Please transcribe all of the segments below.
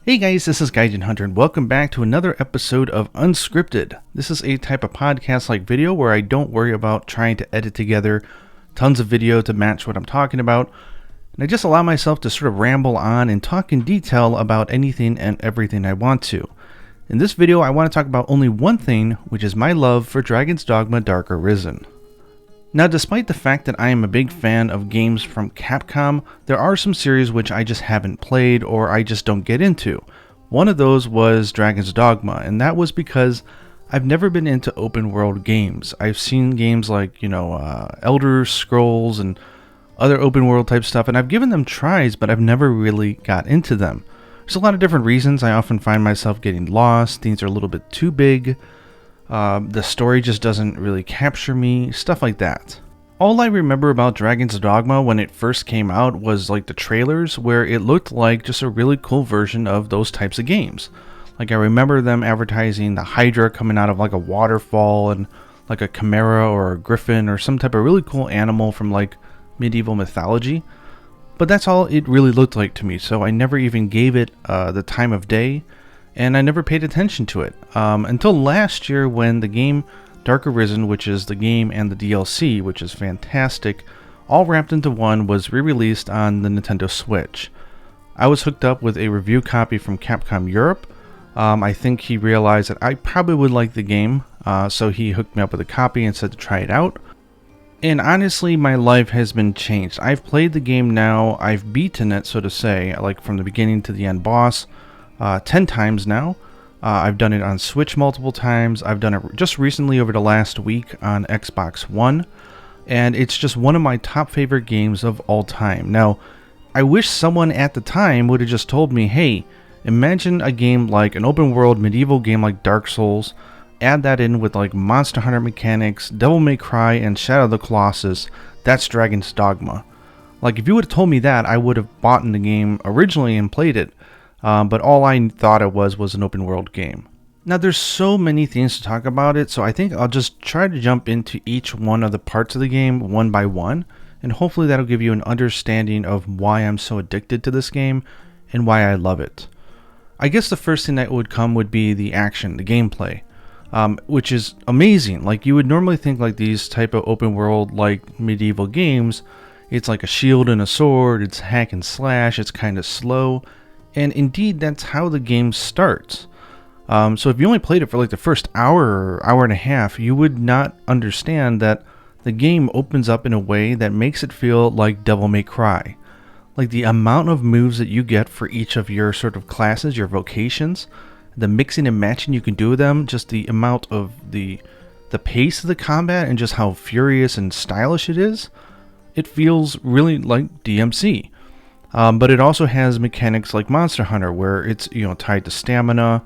Hey guys, this is Gaijin Hunter and welcome back to another episode of Unscripted. This is a type of podcast-like video where I don't worry about trying to edit together tons of video to match what I'm talking about, and I just allow myself to sort of ramble on and talk in detail about anything and everything I want to. In this video, I want to talk about only one thing, which is my love for Dragon's Dogma Dark Arisen. Now, despite the fact that I am a big fan of games from Capcom, there are some series which I just haven't played or I just don't get into. One of those was Dragon's Dogma, and that was because I've never been into open world games. I've seen games like, Elder Scrolls and other open world type stuff, and I've given them tries, but I've never really got into them. There's a lot of different reasons. I often find myself getting lost, things are a little bit too big. The story just doesn't really capture me, stuff like that. All I remember about Dragon's Dogma when it first came out was like the trailers where it looked like just a really cool version of those types of games. Like I remember them advertising the Hydra coming out of like a waterfall and like a chimera or a griffin or some type of really cool animal from like medieval mythology. But that's all it really looked like to me, so I never even gave it the time of day. And I never paid attention to it until last year when the game Dark Arisen, which is the game and the DLC, which is fantastic, all wrapped into one, was re-released on the Nintendo Switch. I was hooked up with a review copy from Capcom Europe. I think he realized that I probably would like the game, so he hooked me up with a copy and said to try it out. And honestly, my life has been changed. I've played the game now, I've beaten it, so to say, like from the beginning to the end boss. 10 times now. I've done it on Switch multiple times. I've done it just recently over the last week on Xbox One. And it's just one of my top favorite games of all time. Now, I wish someone at the time would have just told me, hey, imagine a game like an open world medieval game like Dark Souls. Add that in with like Monster Hunter mechanics, Devil May Cry, and Shadow of the Colossus. That's Dragon's Dogma. Like if you would have told me that, I would have bought in the game originally and played it. But all I thought it was an open world game. Now there's so many things to talk about it, so I think I'll just try to jump into each one of the parts of the game one by one, and hopefully that'll give you an understanding of why I'm so addicted to this game and why I love it. I guess the first thing that would come would be the action, the gameplay, which is amazing. Like you would normally think like these type of open world like medieval games, it's like a shield and a sword, it's hack and slash, it's kind of slow. And indeed, that's how the game starts. So if you only played it for like the first hour or hour and a half, you would not understand that the game opens up in a way that makes it feel like Devil May Cry. Like the amount of moves that you get for each of your sort of classes, your vocations, the mixing and matching you can do with them, just the amount of the pace of the combat and just how furious and stylish it is, it feels really like DMC. But it also has mechanics like Monster Hunter where it's tied to stamina.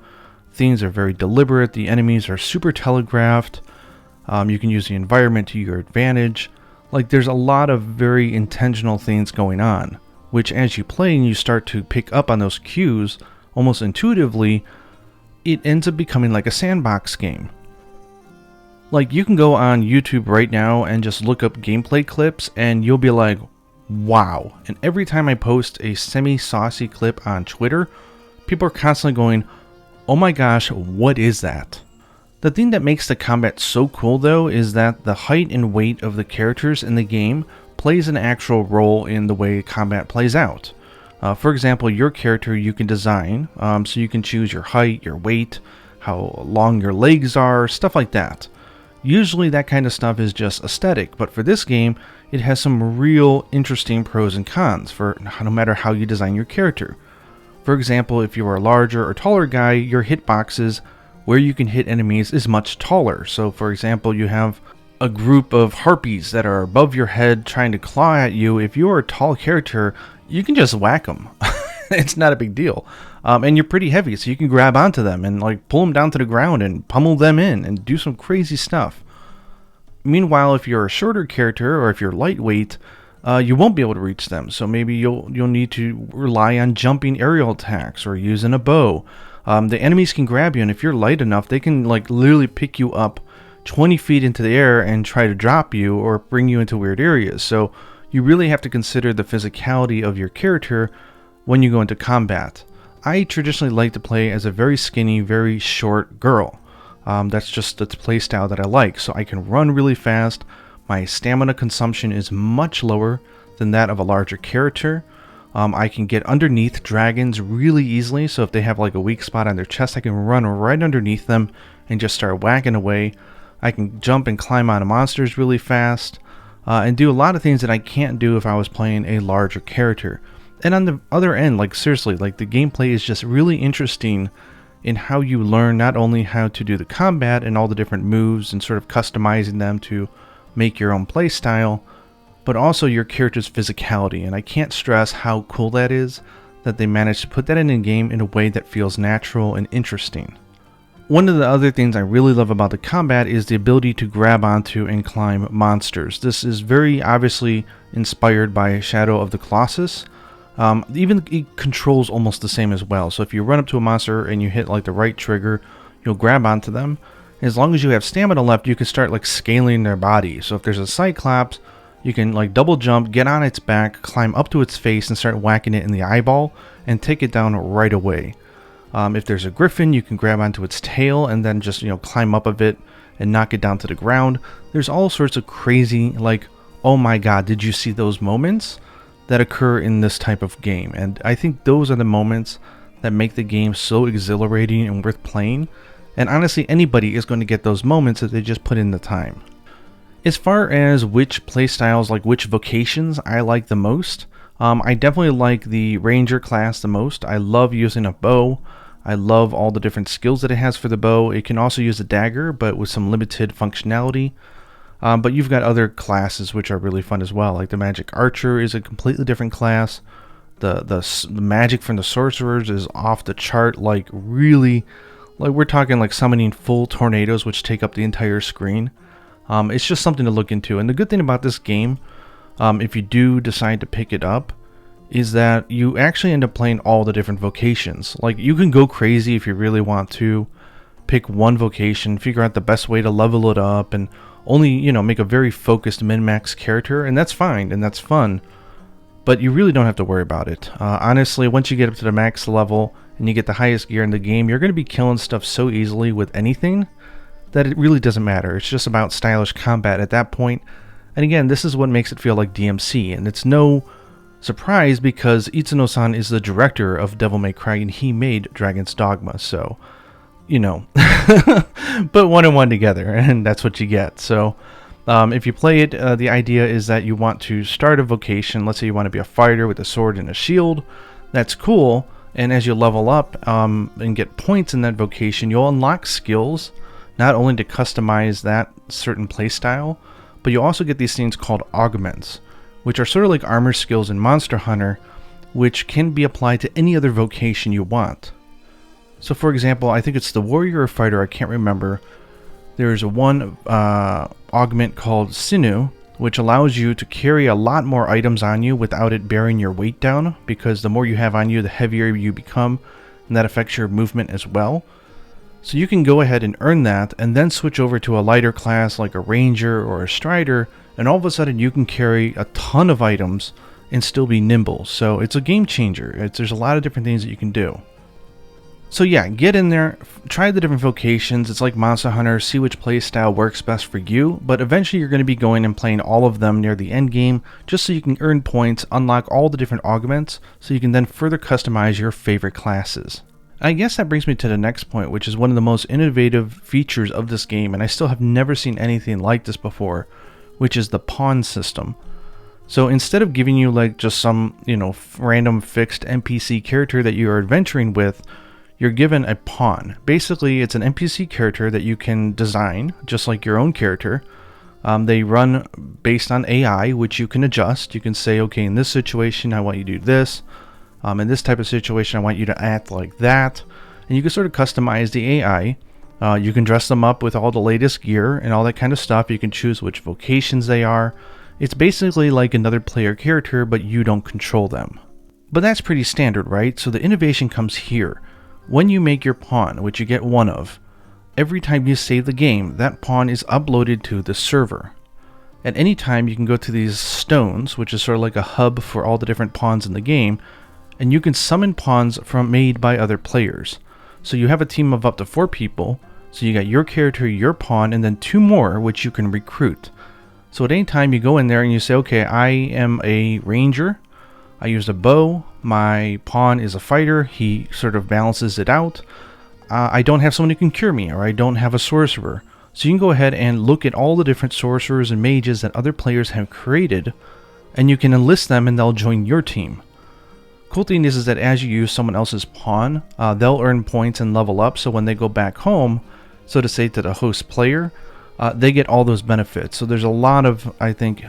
Things are very deliberate. The enemies are super telegraphed. You can use the environment to your advantage. Like there's a lot of very intentional things going on, which as you play and you start to pick up on those cues almost intuitively, it ends up becoming like a sandbox game. Like you can go on YouTube right now and just look up gameplay clips and you'll be like, wow. And every time I post a semi-saucy clip on Twitter, people are constantly going, oh my gosh, what is that? The thing that makes the combat so cool though is that the height and weight of the characters in the game plays an actual role in the way combat plays out. For example, your character you can design, so you can choose your height, your weight, how long your legs are, stuff like that. Usually that kind of stuff is just aesthetic, but for this game, it has some real interesting pros and cons for no matter how you design your character. For example, if you are a larger or taller guy, your hitboxes where you can hit enemies is much taller. So for example, you have a group of harpies that are above your head trying to claw at you. If you're a tall character, you can just whack them. It's not a big deal. And you're pretty heavy, so you can grab onto them and like pull them down to the ground and pummel them in and do some crazy stuff. Meanwhile, if you're a shorter character or if you're lightweight, you won't be able to reach them. So maybe you'll need to rely on jumping aerial attacks or using a bow. The enemies can grab you, and if you're light enough, they can like literally pick you up 20 feet into the air and try to drop you or bring you into weird areas. So you really have to consider the physicality of your character when you go into combat. I traditionally like to play as a very skinny, very short girl. That's just the play style that I like. So I can run really fast. My stamina consumption is much lower than that of a larger character. I can get underneath dragons really easily. So if they have like a weak spot on their chest, I can run right underneath them and just start whacking away. I can jump and climb on monsters really fast. And do a lot of things that I can't do if I was playing a larger character. And on the other end, like seriously, like the gameplay is just really interesting in how you learn not only how to do the combat and all the different moves and sort of customizing them to make your own play style, but also your character's physicality. And I can't stress how cool that is, that they managed to put that in a game in a way that feels natural and interesting. One of the other things I really love about the combat is the ability to grab onto and climb monsters. This is very obviously inspired by Shadow of the Colossus. Even it controls almost the same as well. So if you run up to a monster and you hit like the right trigger, you'll grab onto them. As long as you have stamina left, you can start like scaling their body. So if there's a Cyclops, you can like double jump, get on its back, climb up to its face and start whacking it in the eyeball and take it down right away. If there's a griffin, you can grab onto its tail and then just, climb up a bit and knock it down to the ground. There's all sorts of crazy, like, oh my god, did you see those moments that occur in this type of game? And I think those are the moments that make the game so exhilarating and worth playing. And honestly, anybody is going to get those moments if they just put in the time. As far as which playstyles, like which vocations I like the most, I definitely like the Ranger class the most. I love using a bow. I love all the different skills that it has for the bow. It can also use a dagger, but with some limited functionality. But you've got other classes which are really fun as well. Like the Magic Archer is a completely different class. The magic from the sorcerers is off the chart. Like really, like we're talking like summoning full tornadoes which take up the entire screen. It's just something to look into. And the good thing about this game, if you do decide to pick it up, is that you actually end up playing all the different vocations. Like you can go crazy if you really want to pick one vocation, figure out the best way to level it up, and only, make a very focused min-max character, and that's fine and that's fun. But you really don't have to worry about it. Honestly, once you get up to the max level and you get the highest gear in the game, you're going to be killing stuff so easily with anything that it really doesn't matter. It's just about stylish combat at that point. And again, this is what makes it feel like DMC, and it's no surprise because Itsuno-san is the director of Devil May Cry and he made Dragon's Dogma, so put one and one together and that's what you get. So if you play it, the idea is that you want to start a vocation. Let's say you want to be a fighter with a sword and a shield. That's cool, and as you level up and get points in that vocation, you'll unlock skills not only to customize that certain playstyle, but you also get these things called augments, which are sort of like armor skills in Monster Hunter, which can be applied to any other vocation you want. So for example, I think it's the warrior or fighter, I can't remember. There's one augment called Sinew, which allows you to carry a lot more items on you without it bearing your weight down, because the more you have on you, the heavier you become, and that affects your movement as well. So you can go ahead and earn that, and then switch over to a lighter class like a ranger or a strider, and all of a sudden you can carry a ton of items and still be nimble. So it's a game changer. There's a lot of different things that you can do. So yeah, get in there, try the different vocations. It's like Monster Hunter, see which playstyle works best for you, but eventually you're going to be going and playing all of them near the end game, just so you can earn points, unlock all the different augments, so you can then further customize your favorite classes. I guess that brings me to the next point, which is one of the most innovative features of this game, and I still have never seen anything like this before, which is the pawn system. So instead of giving you like just some, random fixed NPC character that you are adventuring with, you're given a pawn. Basically, it's an NPC character that you can design, just like your own character. They run based on AI, which you can adjust. You can say, okay, in this situation, I want you to do this. In this type of situation, I want you to act like that. And you can sort of customize the AI. You can dress them up with all the latest gear and all that kind of stuff. You can choose which vocations they are. It's basically like another player character, but you don't control them. But that's pretty standard, right? So the innovation comes here. When you make your pawn, which you get one of, every time you save the game, that pawn is uploaded to the server. At any time, you can go to these stones, which is sort of like a hub for all the different pawns in the game, and you can summon pawns made by other players. So you have a team of up to 4 people, so you got your character, your pawn, and then 2 more which you can recruit. So at any time you go in there and you say, okay, I am a ranger, I use a bow, my pawn is a fighter, he sort of balances it out. I don't have someone who can cure me, or I don't have a sorcerer. So you can go ahead and look at all the different sorcerers and mages that other players have created, and you can enlist them and they'll join your team. Cool thing is that as you use someone else's pawn, they'll earn points and level up, so when they go back home, so to say, to the host player, they get all those benefits. So there's a lot of, I think,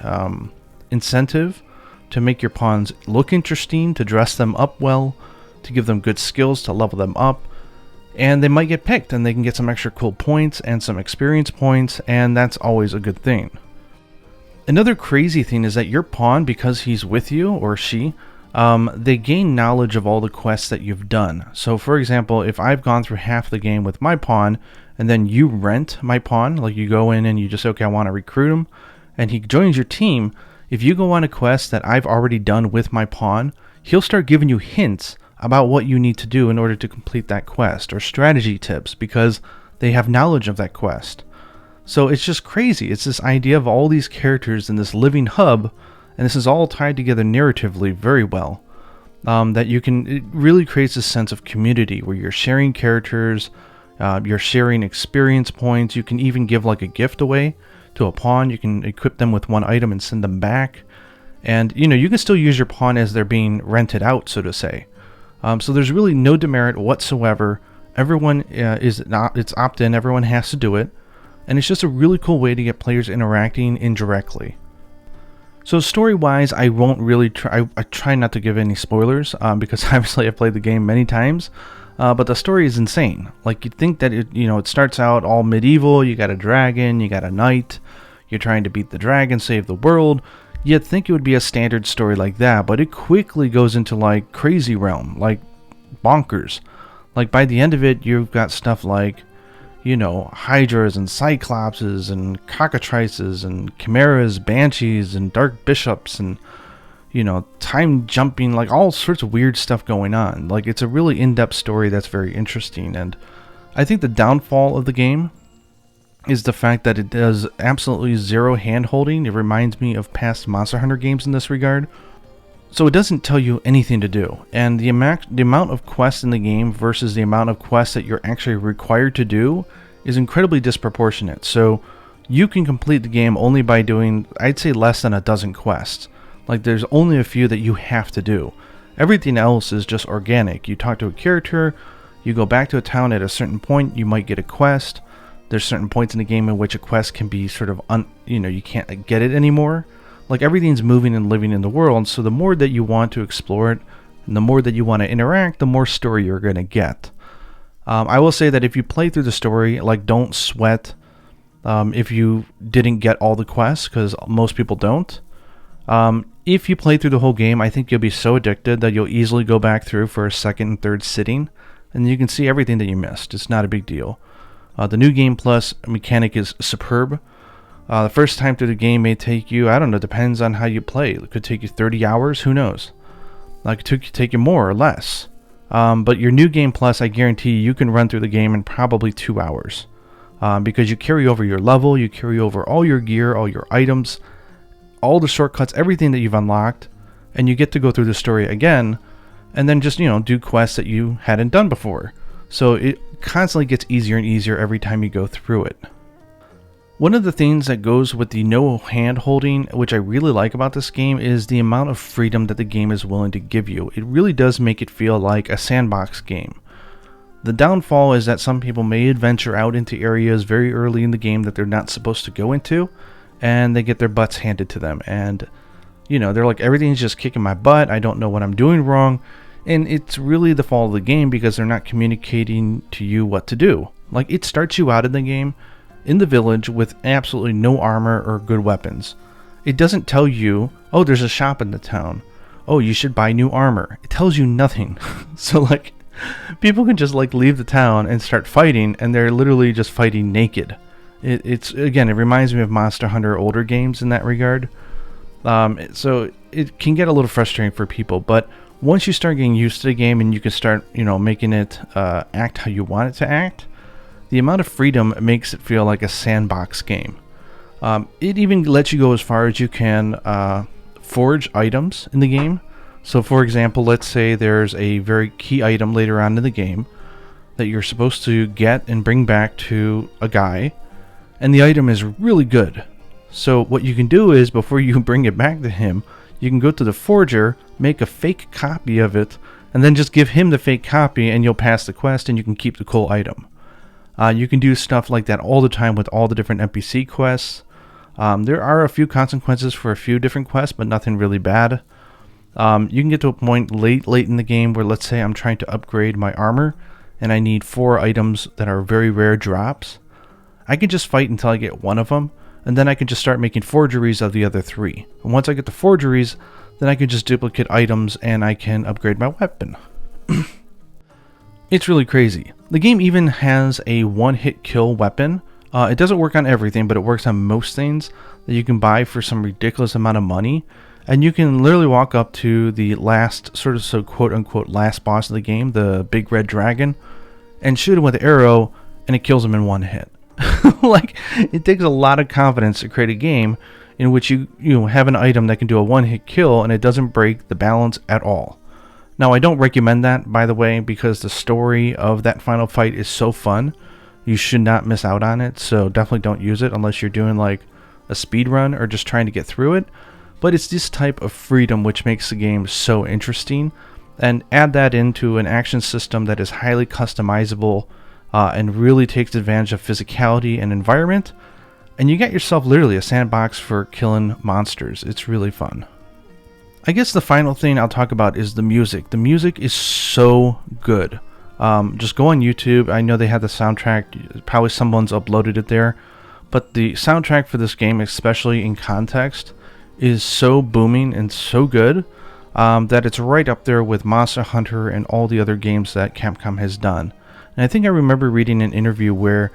incentive to make your pawns look interesting, to dress them up well, to give them good skills, to level them up, and they might get picked and they can get some extra cool points and some experience points, and that's always a good thing. Another crazy thing is that your pawn, because he's with you, or she, they gain knowledge of all the quests that you've done. So for example, if I've gone through half the game with my pawn, and then you rent my pawn, like you go in and you just say, okay, I want to recruit him, and he joins your team, if you go on a quest that I've already done with my pawn, he'll start giving you hints about what you need to do in order to complete that quest, or strategy tips, because they have knowledge of that quest. So it's just crazy. It's this idea of all these characters in this living hub, and this is all tied together narratively very well. That you can, it really creates a sense of community where you're sharing characters, you're sharing experience points. You can even give like a gift away to a pawn. You can equip them with one item and send them back. And you can still use your pawn as they're being rented out, so to say. So there's really no demerit whatsoever. Everyone it's opt-in, everyone has to do it. And it's just a really cool way to get players interacting indirectly. So story-wise, I won't really try. I try not to give any spoilers because obviously I've played the game many times. But the story is insane. Like, you'd think that it starts out all medieval. You got a dragon, you got a knight. You're trying to beat the dragon, save the world. You'd think it would be a standard story like that, but it quickly goes into like crazy realm, like bonkers. Like by the end of it, you've got stuff like, hydras and cyclopses and cockatrices and chimeras, banshees and dark bishops and, time jumping, like all sorts of weird stuff going on. Like, it's a really in-depth story that's very interesting. And I think the downfall of the game is the fact that it does absolutely zero hand-holding. It reminds me of past Monster Hunter games in this regard. So it doesn't tell you anything to do. And the amount of quests in the game versus the amount of quests that you're actually required to do is incredibly disproportionate. So you can complete the game only by doing, I'd say, less than a dozen quests. Like, there's only a few that you have to do. Everything else is just organic. You talk to a character, you go back to a town at a certain point, you might get a quest. There's certain points in the game in which a quest can be sort of, you can't get it anymore. Like, everything's moving and living in the world, so the more that you want to explore it, and the more that you want to interact, the more story you're going to get. I will say that if you play through the story, like, don't sweat if you didn't get all the quests, because most people don't. If you play through the whole game, I think you'll be so addicted that you'll easily go back through for a second and third sitting, and you can see everything that you missed. It's not a big deal. The new Game Plus mechanic is superb. The first time through the game may take you, I don't know, depends on how you play. It could take you 30 hours, who knows? Like, it could take you more or less. But your new Game Plus, I guarantee you can run through the game in probably 2 hours. Because you carry over your level, you carry over all your gear, all your items, all the shortcuts, everything that you've unlocked, and you get to go through the story again, and then just, do quests that you hadn't done before. So it constantly gets easier and easier every time you go through it. One of the things that goes with the no hand holding, which I really like about this game, is the amount of freedom that the game is willing to give you. It really does make it feel like a sandbox game. The downfall is that some people may adventure out into areas very early in the game that they're not supposed to go into, and they get their butts handed to them. And, they're like, everything's just kicking my butt, I don't know what I'm doing wrong. And it's really the fault of the game because they're not communicating to you what to do. Like, it starts you out in the game in the village with absolutely no armor or good weapons. It doesn't tell you, oh, there's a shop in the town. Oh, you should buy new armor. It tells you nothing. So, like, people can just, like, leave the town and start fighting, and they're literally just fighting naked. It's again, it reminds me of Monster Hunter older games in that regard. So it can get a little frustrating for people, but Once you start getting used to the game and you can start, making it act how you want it to act, the amount of freedom makes it feel like a sandbox game. It even lets you go as far as you can forge items in the game. So for example, let's say there's a very key item later on in the game that you're supposed to get and bring back to a guy, and the item is really good. So what you can do is, before you bring it back to him, you can go to the forger, make a fake copy of it, and then just give him the fake copy, and you'll pass the quest and you can keep the cool item. You can do stuff like that all the time with all the different NPC quests. There are a few consequences for a few different quests, but nothing really bad. You can get to a point late in the game where, let's say I'm trying to upgrade my armor and I need 4 items that are very rare drops. I can just fight until I get one of them, and then I can just start making forgeries of the other 3. And once I get the forgeries, then I can just duplicate items and I can upgrade my weapon. It's really crazy. The game even has a one-hit kill weapon. It doesn't work on everything, but it works on most things that you can buy for some ridiculous amount of money. And you can literally walk up to the last, quote-unquote, last boss of the game, the big red dragon, and shoot him with an arrow, and it kills him in one hit. Like, it takes a lot of confidence to create a game in which you have an item that can do a one-hit kill, and it doesn't break the balance at all. Now, I don't recommend that, by the way, because the story of that final fight is so fun. You should not miss out on it, so definitely don't use it unless you're doing like a speed run or just trying to get through it. But it's this type of freedom which makes the game so interesting, and add that into an action system that is highly customizable and really takes advantage of physicality and environment, and you get yourself literally a sandbox for killing monsters. It's really fun. I guess the final thing I'll talk about is the music. The music is so good. Just go on YouTube. I know they have the soundtrack. Probably someone's uploaded it there. But the soundtrack for this game, especially in context, is so booming and so good that it's right up there with Monster Hunter and all the other games that Capcom has done. And I think I remember reading an interview where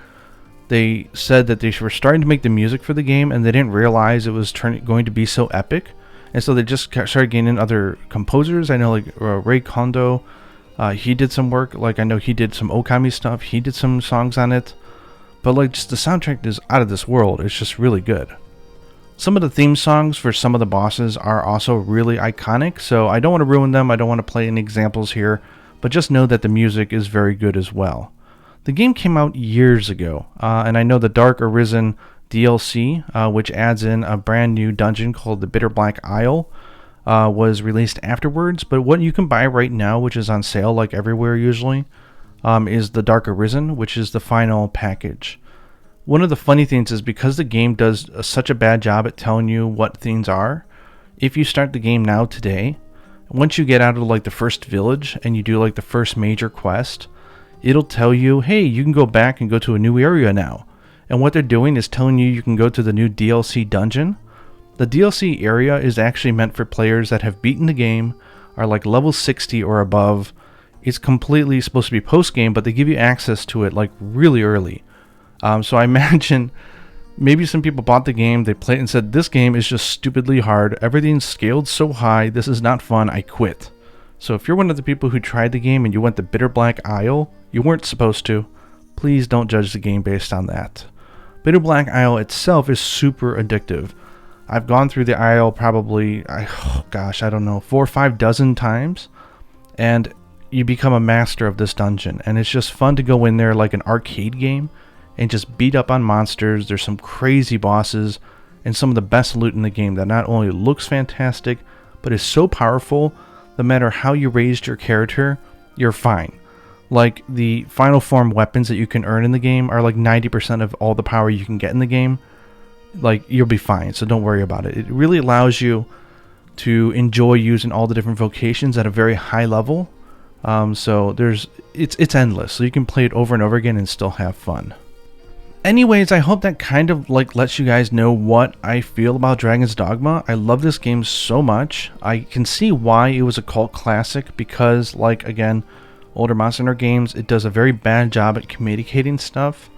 they said that they were starting to make the music for the game and they didn't realize it was going to be so epic. And so they just started getting in other composers. I know like Ray Kondo, he did some work. Like I know he did some Okami stuff. He did some songs on it. But like just the soundtrack is out of this world. It's just really good. Some of the theme songs for some of the bosses are also really iconic. So I don't want to ruin them. I don't want to play any examples here. But just know that the music is very good as well. The game came out years ago. And I know the Dark Arisen DLC, which adds in a brand new dungeon called the Bitterblack Isle, was released afterwards. But what you can buy right now, which is on sale like everywhere usually, is the Dark Arisen, which is the final package. One of the funny things is because the game does such a bad job at telling you what things are, if you start the game now today, once you get out of like the first village and you do like the first major quest, it'll tell you, hey, you can go back and go to a new area now. And what they're doing is telling you can go to the new DLC dungeon. The DLC area is actually meant for players that have beaten the game, are like level 60 or above. It's completely supposed to be post-game, but they give you access to it like really early. So I imagine maybe some people bought the game, they played it and said, this game is just stupidly hard. Everything's scaled so high. This is not fun. I quit. So if you're one of the people who tried the game and you went to Bitterblack Isle, you weren't supposed to. Please don't judge the game based on that. Bitterblack Isle itself is super addictive. I've gone through the Isle probably, I don't know, 4 or 5 dozen times. And you become a master of this dungeon. And it's just fun to go in there like an arcade game and just beat up on monsters. There's some crazy bosses and some of the best loot in the game that not only looks fantastic, but is so powerful, no matter how you raised your character, you're fine. Like the final form weapons that you can earn in the game are like 90% of all the power you can get in the game. Like you'll be fine, so don't worry about it. It really allows you to enjoy using all the different vocations at a very high level. So it's endless, so you can play it over and over again and still have fun. Anyways, I hope that kind of like lets you guys know what I feel about Dragon's Dogma. I love this game so much. I can see why it was a cult classic because, like, again, older Monster Hunter games, it does a very bad job at communicating stuff.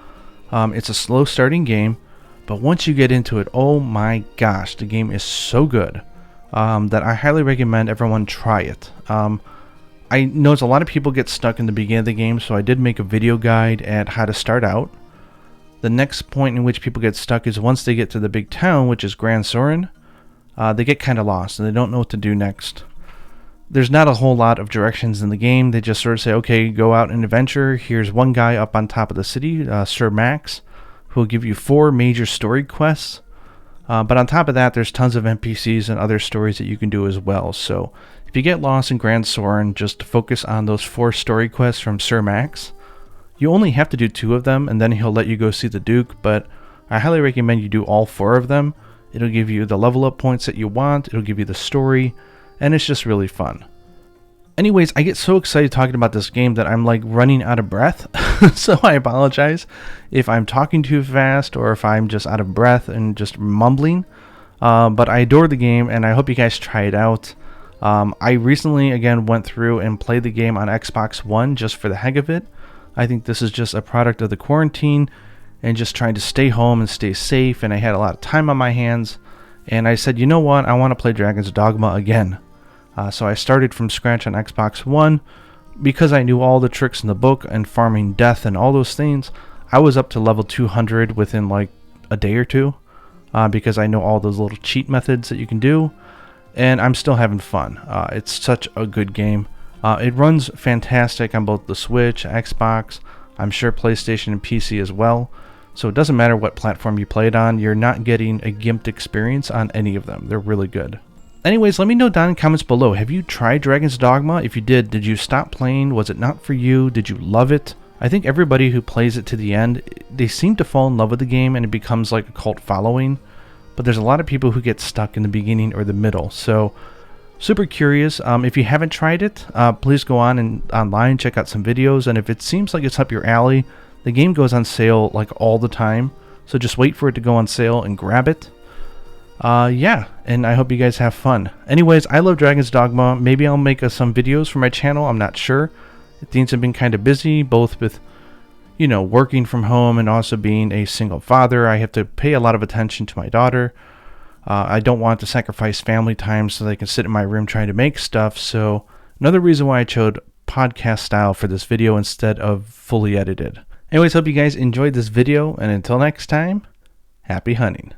It's a slow starting game, but once you get into it, oh my gosh, the game is so good. that I highly recommend everyone try it. I notice a lot of people get stuck in the beginning of the game, so I did make a video guide at how to start out. The next point in which people get stuck is once they get to the big town, which is Grand Soren, they get kind of lost and they don't know what to do next. There's not a whole lot of directions in the game. They just sort of say, okay, go out and adventure. Here's one guy up on top of the city, Sir Max, who will give you 4 major story quests. But on top of that, there's tons of NPCs and other stories that you can do as well. So if you get lost in Grand Soren, just focus on those 4 story quests from Sir Max. You only have to do 2 of them, and then he'll let you go see the Duke, but I highly recommend you do all 4 of them. It'll give you the level up points that you want, it'll give you the story, and it's just really fun. Anyways, I get so excited talking about this game that I'm like running out of breath, so I apologize if I'm talking too fast or if I'm just out of breath and just mumbling, but I adore the game and I hope you guys try it out. I recently again went through and played the game on Xbox One just for the heck of it. I think this is just a product of the quarantine and just trying to stay home and stay safe, and I had a lot of time on my hands, and I said, you know what, I want to play Dragon's Dogma again. So I started from scratch on Xbox One. Because I knew all the tricks in the book and farming death and all those things, I was up to level 200 within like a day or two, because I know all those little cheat methods that you can do, and I'm still having fun. It's such a good game. It runs fantastic on both the Switch, Xbox, I'm sure PlayStation and PC as well. So it doesn't matter what platform you play it on, you're not getting a gimped experience on any of them. They're really good. Anyways, let me know down in the comments below. Have you tried Dragon's Dogma? If you did you stop playing? Was it not for you? Did you love it? I think everybody who plays it to the end, they seem to fall in love with the game and it becomes like a cult following. But there's a lot of people who get stuck in the beginning or the middle. So super curious. If you haven't tried it, please go on and online, check out some videos. And if it seems like it's up your alley, the game goes on sale like all the time. So just wait for it to go on sale and grab it. Yeah, and I hope you guys have fun. Anyways, I love Dragon's Dogma. Maybe I'll make some videos for my channel. I'm not sure. Things have been kind of busy, both with, you know, working from home and also being a single father. I have to pay a lot of attention to my daughter. I don't want to sacrifice family time so they can sit in my room trying to make stuff. So another reason why I chose podcast style for this video instead of fully edited. Anyways, hope you guys enjoyed this video, and until next time, happy hunting.